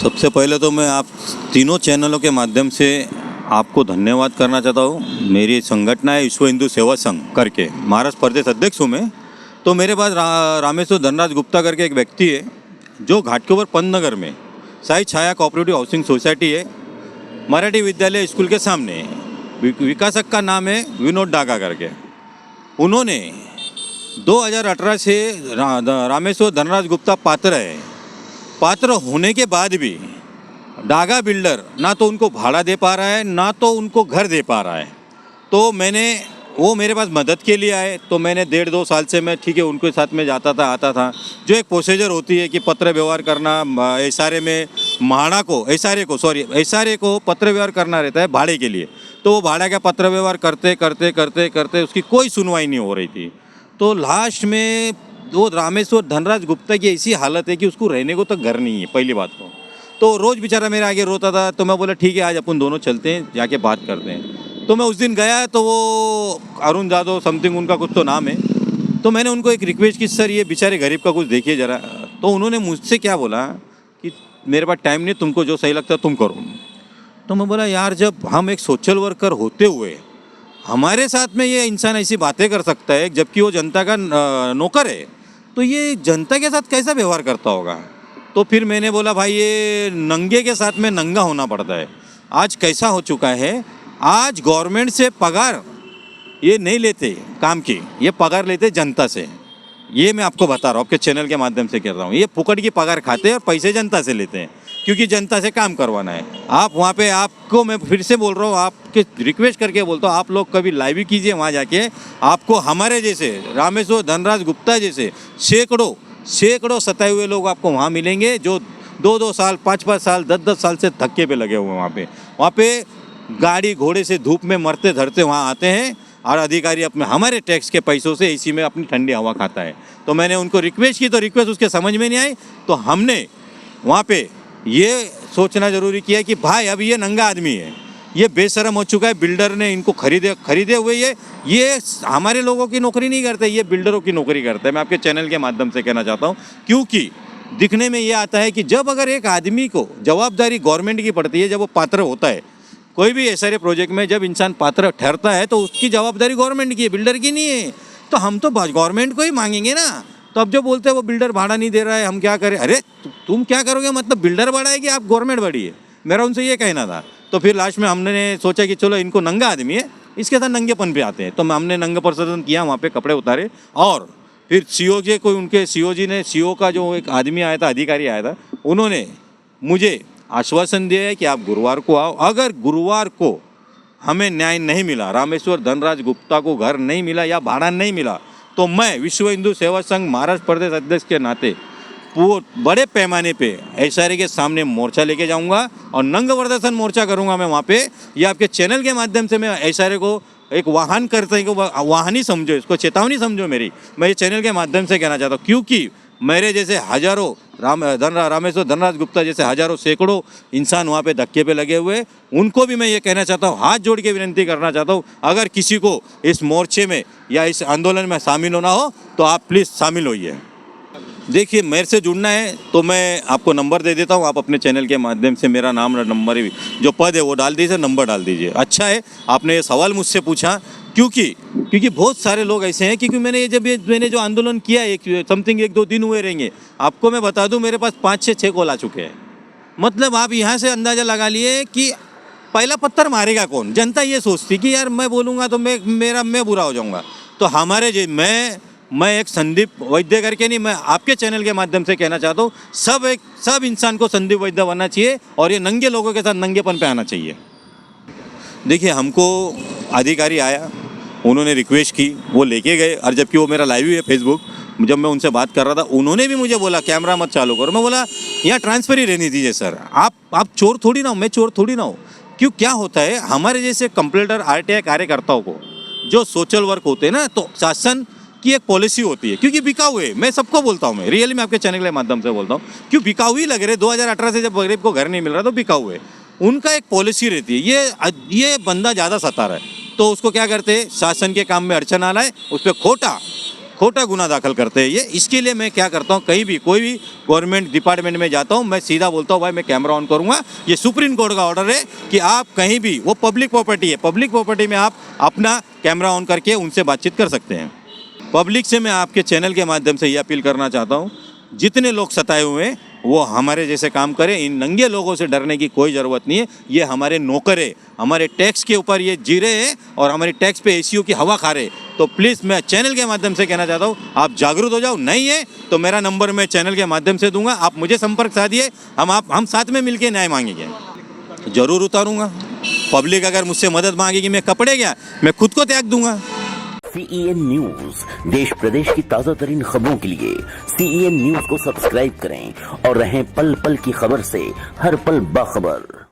सबसे पहले तो मैं आप तीनों चैनलों के माध्यम से आपको धन्यवाद करना चाहता हूँ। मेरी संगठना है विश्व हिंदू सेवा संघ करके, महाराष्ट्र प्रदेश अध्यक्ष हूँ मैं। तो मेरे पास रामेश्वर धनराज गुप्ता करके एक व्यक्ति है जो घाट के ऊपर पंतनगर में साई छाया कोऑपरेटिव हाउसिंग सोसाइटी है, मराठी विद्यालय स्कूल के सामने। विकासक का नाम है विनोद डागा करके। उन्होंने 2018 से रामेश्वर धनराज गुप्ता पात्र है। पात्र होने के बाद भी डागा बिल्डर ना तो उनको भाड़ा दे पा रहा है, ना तो उनको घर दे पा रहा है। तो वो मेरे पास मदद के लिए आए। तो मैंने 1.5-2 साल से मैं ठीक है उनके साथ में जाता था, आता था। जो एक प्रोसीजर होती है कि पत्र व्यवहार करना, एसआरए में एसआरए को पत्र व्यवहार करना रहता है भाड़े के लिए। तो वो भाड़ा का पत्र व्यवहार करते करते उसकी कोई सुनवाई नहीं हो रही थी। तो लास्ट में वो रामेश्वर धनराज गुप्ता की ऐसी हालत है कि उसको रहने को तो घर नहीं है पहली बात तो रोज़ बेचारा मेरे आगे रोता था। तो मैं बोला ठीक है आज अपन दोनों चलते हैं, जाके बात करते हैं। तो मैं उस दिन गया तो वो अरुण जादव समथिंग उनका कुछ तो नाम है। तो मैंने उनको एक रिक्वेस्ट की, सर ये बेचारे गरीब का कुछ देखिए ज़रा। तो उन्होंने मुझसे क्या बोला कि मेरे पास टाइम नहीं, तुमको जो सही लगता है तुम करो। तो मैं बोला यार जब हम एक सोशल वर्कर होते हुए हमारे साथ में ये इंसान ऐसी बातें कर सकता है जबकि वो जनता का नौकर है, तो ये जनता के साथ कैसा व्यवहार करता होगा। तो फिर मैंने बोला भाई ये नंगे के साथ में नंगा होना पड़ता है। आज कैसा हो चुका है, आज गवर्नमेंट से पगार ये नहीं लेते काम की, ये पगार लेते जनता से। ये मैं आपको बता रहा हूँ, आपके चैनल के माध्यम से कह रहा हूँ। ये फुकट की पगार खाते हैं और पैसे जनता से लेते हैं क्योंकि जनता से काम करवाना है। आप वहाँ पे, आपको मैं फिर से बोल रहा हूँ, आपके रिक्वेस्ट करके बोलता हूँ, आप लोग कभी लाइव कीजिए वहाँ जाके। आपको हमारे जैसे रामेश्वर धनराज गुप्ता जैसे सैकड़ों सताए हुए लोग आपको वहाँ मिलेंगे जो 2-2 साल 5-5 साल 10-10 साल से धक्के पे लगे हुए हैं। वहाँ पे गाड़ी घोड़े से धूप में मरते धरते वहाँ आते हैं और अधिकारी अपने हमारे टैक्स के पैसों से इसी में अपनी ठंडी हवा खाता है। तो मैंने उनको रिक्वेस्ट की तो रिक्वेस्ट उसके समझ में नहीं आई। तो हमने वहाँ पे ये सोचना ज़रूरी किया कि भाई अब ये नंगा आदमी है, ये बेशरम हो चुका है। बिल्डर ने इनको खरीदे हुए ये हमारे लोगों की नौकरी नहीं करते, ये बिल्डरों की नौकरी करते हैं। मैं आपके चैनल के माध्यम से कहना चाहता हूँ क्योंकि दिखने में ये आता है कि जब अगर एक आदमी को जवाबदारी गवर्नमेंट की पड़ती है, जब वो पात्र होता है कोई भी एसआरए प्रोजेक्ट में, जब इंसान पात्र ठहरता है तो उसकी जवाबदारी गवर्नमेंट की है, बिल्डर की नहीं है। तो हम तो गवर्नमेंट को ही मांगेंगे ना। तो अब जो बोलते हैं वो बिल्डर भाड़ा नहीं दे रहा है, हम क्या करें। अरे तुम क्या करोगे, मतलब बिल्डर बड़ा है कि आप गवर्नमेंट बड़ी है, मेरा उनसे ये कहना था। तो फिर लास्ट में हमने सोचा कि चलो इनको नंगा आदमी है, इसके साथ नंगेपन पे आते हैं। तो हमने नंगा प्रदर्शन किया, वहाँ पे कपड़े उतारे और फिर सीओ का जो एक आदमी आया था, अधिकारी आया था, उन्होंने मुझे आश्वासन दिया है कि आप गुरुवार को आओ। अगर गुरुवार को हमें न्याय नहीं मिला, रामेश्वर धनराज गुप्ता को घर नहीं मिला या भाड़ा नहीं मिला, तो मैं विश्व हिंदू सेवा संघ महाराष्ट्र प्रदेश अध्यक्ष के नाते बड़े पैमाने पे एसआरए के सामने मोर्चा लेके जाऊंगा और नंग प्रदर्शन मोर्चा करूंगा मैं वहाँ पे। ये आपके चैनल के माध्यम से मैं एसआरए को एक वाहन करते हैं कि वाहन ही समझो, इसको चेतावनी समझो मेरी। मैं ये चैनल के माध्यम से कहना चाहता हूँ क्योंकि मेरे जैसे हजारों रामेश्वर धनराज गुप्ता जैसे हजारों सैकड़ों इंसान वहाँ पे धक्के पे लगे हुए, उनको भी मैं ये कहना चाहता हूँ, हाथ जोड़ के विनती करना चाहता हूँ, अगर किसी को इस मोर्चे में या इस आंदोलन में शामिल होना हो तो आप प्लीज़ शामिल होइए। देखिए मेरे से जुड़ना है तो मैं आपको नंबर दे देता हूँ, आप अपने चैनल के माध्यम से मेरा नाम और नंबर जो पद है वो डाल दीजिए, नंबर डाल दीजिए। अच्छा है आपने ये सवाल मुझसे पूछा क्योंकि बहुत सारे लोग ऐसे हैं। क्योंकि मैंने जो आंदोलन किया है समथिंग 1-2 दिन हुए रहेंगे, आपको मैं बता दूं मेरे पास 5 से 6 कॉल आ चुके हैं। मतलब आप यहाँ से अंदाज़ा लगा लिए कि पहला पत्थर मारेगा कौन। जनता ये सोचती कि यार मैं बोलूँगा तो मैं बुरा हो जाऊँगा। तो हमारे मैं एक संदीप वैद्य करके नहीं, मैं आपके चैनल के माध्यम से कहना चाहता हूँ, सब इंसान को संदीप वैद्य बनना चाहिए और ये नंगे लोगों के साथ नंगेपन पे आना चाहिए। देखिए हमको अधिकारी आया, उन्होंने रिक्वेस्ट की, वो लेके गए और जबकि वो मेरा लाइव है फेसबुक, जब मैं उनसे बात कर रहा था उन्होंने भी मुझे बोला कैमरा मत चालू करो। मैं बोला यहाँ ट्रांसफर ही रहनी दीजिए सर, आप चोर थोड़ी ना हो, मैं चोर थोड़ी ना हो। क्यों क्या होता है हमारे जैसे कंप्लेंटर आरटीआई कार्यकर्ताओं को जो सोशल वर्क होते हैं ना, तो शासन की एक पॉलिसी होती है क्योंकि बिकाऊ है। मैं सबको बोलता हूँ, मैं रियली में आपके चैनल के माध्यम से बोलता हूँ, क्यों बिकाऊ ही लग रहे। 2018 से जब गरीब को घर नहीं मिल रहा तो बिकाऊ है। उनका एक पॉलिसी रहती है, ये बंदा ज़्यादा सता रहा है तो उसको क्या करते हैं, शासन के काम में अड़चन आ रहा है, उस पर खोटा गुना दाखिल करते हैं ये। इसके लिए मैं क्या करता हूँ, कहीं भी कोई भी गवर्नमेंट डिपार्टमेंट में जाता हूँ, मैं सीधा बोलता हूँ भाई मैं कैमरा ऑन करूँगा, ये सुप्रीम कोर्ट का ऑर्डर है कि आप कहीं भी, वो पब्लिक प्रॉपर्टी है, पब्लिक प्रॉपर्टी में आप अपना कैमरा ऑन करके उनसे बातचीत कर सकते हैं। पब्लिक से मैं आपके चैनल के माध्यम से ये अपील करना चाहता हूँ, जितने लोग सताए हुए हैं वो हमारे जैसे काम करें, इन नंगे लोगों से डरने की कोई ज़रूरत नहीं है। ये हमारे नौकर है, हमारे टैक्स के ऊपर ये जी रहे हैं और हमारी टैक्स पे एसीओ की हवा खा रहे हैं। तो प्लीज़ मैं चैनल के माध्यम से कहना चाहता हूँ, आप जागरूक हो जाओ। नहीं है तो मेरा नंबर मैं चैनल के माध्यम से दूंगा, आप मुझे संपर्क साधिए, हम साथ में मिलकर न्याय मांगेंगे। ज़रूर उतारूंगा। पब्लिक अगर मुझसे मदद मांगेगी, मैं कपड़े क्या, मैं खुद को त्याग दूंगा। CEN न्यूज, देश प्रदेश की ताजा तरीन खबरों के लिए CEN न्यूज को सब्सक्राइब करें और रहें पल पल की खबर से हर पल बाखबर।